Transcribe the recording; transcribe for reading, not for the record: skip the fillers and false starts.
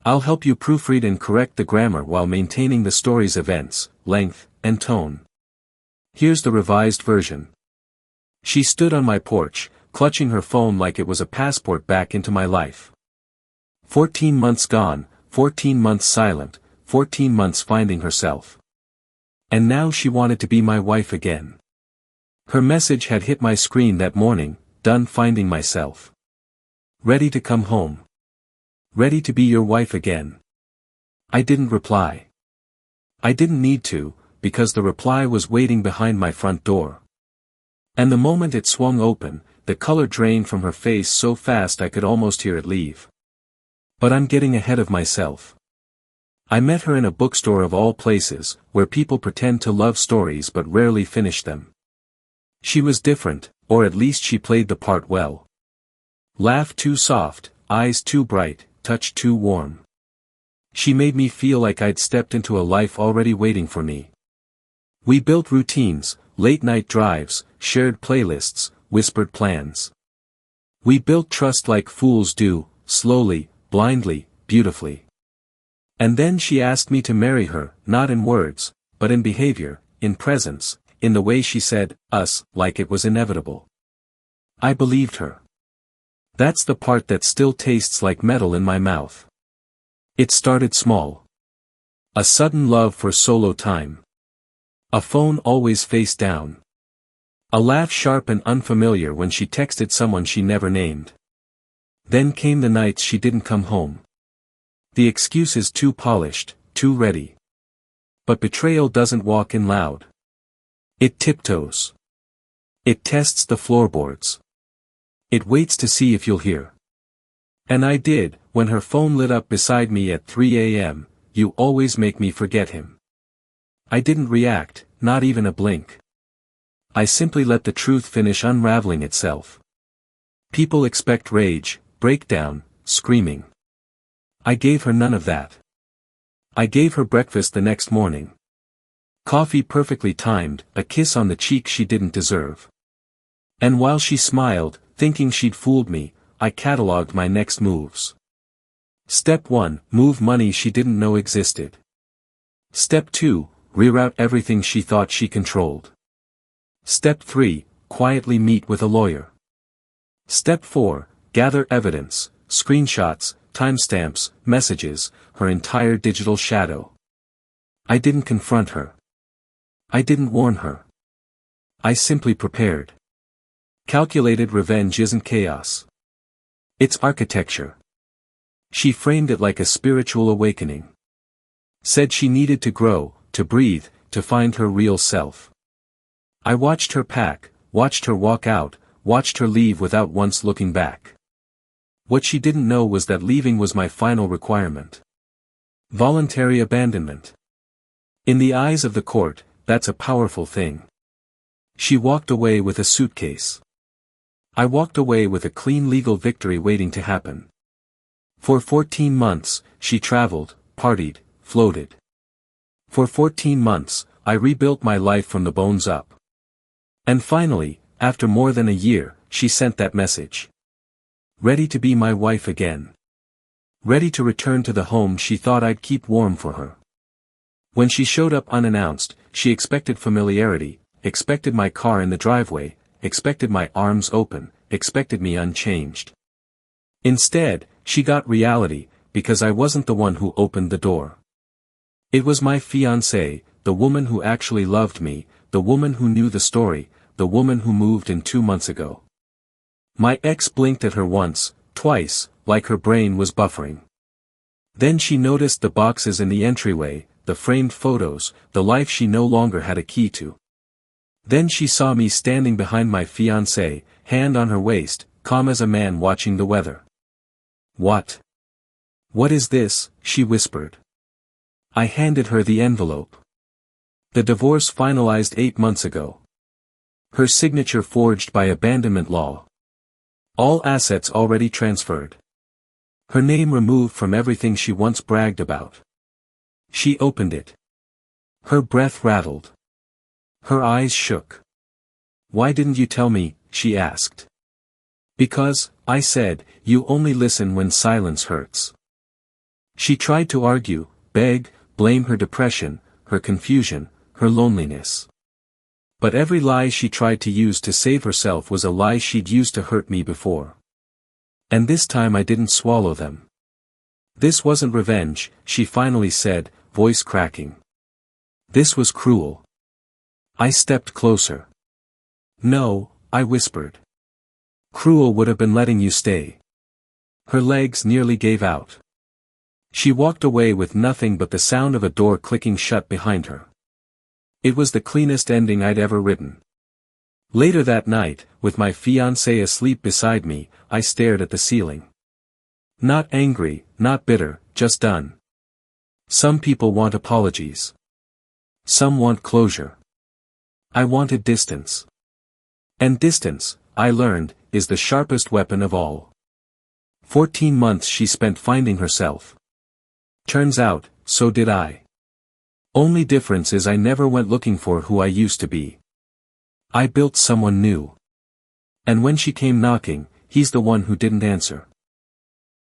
I'll help you proofread and correct the grammar while maintaining the story's events, length, and tone. Here's the revised version. She stood on my porch, clutching her phone like it was a passport back into my life. 14 months gone, 14 months silent, 14 months finding herself. And now she wanted to be my wife again. Her message had hit my screen that morning, done finding myself. Ready to come home. Ready to be your wife again. I didn't reply. I didn't need to, because the reply was waiting behind my front door. And the moment it swung open, the color drained from her face so fast I could almost hear it leave. But I'm getting ahead of myself. I met her in a bookstore of all places, where people pretend to love stories but rarely finish them. She was different, or at least she played the part well. Laugh too soft, eyes too bright, touch too warm. She made me feel like I'd stepped into a life already waiting for me. We built routines, late-night drives, shared playlists, whispered plans. We built trust like fools do, slowly, blindly, beautifully. And then she asked me to marry her, not in words, but in behavior, in presence, in the way she said, us, like it was inevitable. I believed her. That's the part that still tastes like metal in my mouth. It started small. A sudden love for solo time. A phone always face down. A laugh sharp and unfamiliar when she texted someone she never named. Then came the nights she didn't come home. The excuses too polished, too ready. But betrayal doesn't walk in loud. It tiptoes. It tests the floorboards. It waits to see if you'll hear. And I did, when her phone lit up beside me at 3 a.m., you always make me forget him. I didn't react, not even a blink. I simply let the truth finish unraveling itself. People expect rage, breakdown, screaming. I gave her none of that. I gave her breakfast the next morning. Coffee perfectly timed, a kiss on the cheek she didn't deserve. And while she smiled, thinking she'd fooled me, I catalogued my next moves. Step 1, move money she didn't know existed. Step 2, reroute everything she thought she controlled. Step 3, quietly meet with a lawyer. Step 4, gather evidence, screenshots, timestamps, messages, her entire digital shadow. I didn't confront her. I didn't warn her. I simply prepared. Calculated revenge isn't chaos. It's architecture. She framed it like a spiritual awakening. Said she needed to grow, to breathe, to find her real self. I watched her pack, watched her walk out, watched her leave without once looking back. What she didn't know was that leaving was my final requirement. Voluntary abandonment. In the eyes of the court, that's a powerful thing. She walked away with a suitcase. I walked away with a clean legal victory waiting to happen. For 14 months, she traveled, partied, floated. For 14 months, I rebuilt my life from the bones up. And finally, after more than a year, she sent that message. Ready to be my wife again. Ready to return to the home she thought I'd keep warm for her. When she showed up unannounced, she expected familiarity, expected my car in the driveway, expected my arms open, expected me unchanged. Instead, she got reality, because I wasn't the one who opened the door. It was my fiancée, the woman who actually loved me, the woman who knew the story, the woman who moved in 2 months ago. My ex blinked at her once, twice, like her brain was buffering. Then she noticed the boxes in the entryway, the framed photos, the life she no longer had a key to. Then she saw me standing behind my fiancé, hand on her waist, calm as a man watching the weather. What? What is this? She whispered. I handed her the envelope. The divorce finalized 8 months ago. Her signature forged by abandonment law. All assets already transferred. Her name removed from everything she once bragged about. She opened it. Her breath rattled. Her eyes shook. Why didn't you tell me? She asked. Because, I said, you only listen when silence hurts. She tried to argue, beg, blame her depression, her confusion, her loneliness. But every lie she tried to use to save herself was a lie she'd used to hurt me before. And this time I didn't swallow them. This wasn't revenge, she finally said, voice cracking. This was cruel. I stepped closer. No, I whispered. Cruel would have been letting you stay. Her legs nearly gave out. She walked away with nothing but the sound of a door clicking shut behind her. It was the cleanest ending I'd ever written. Later that night, with my fiancée asleep beside me, I stared at the ceiling. Not angry, not bitter, just done. Some people want apologies. Some want closure. I wanted distance. And distance, I learned, is the sharpest weapon of all. 14 months she spent finding herself. Turns out, so did I. Only difference is I never went looking for who I used to be. I built someone new. And when she came knocking, he's the one who didn't answer.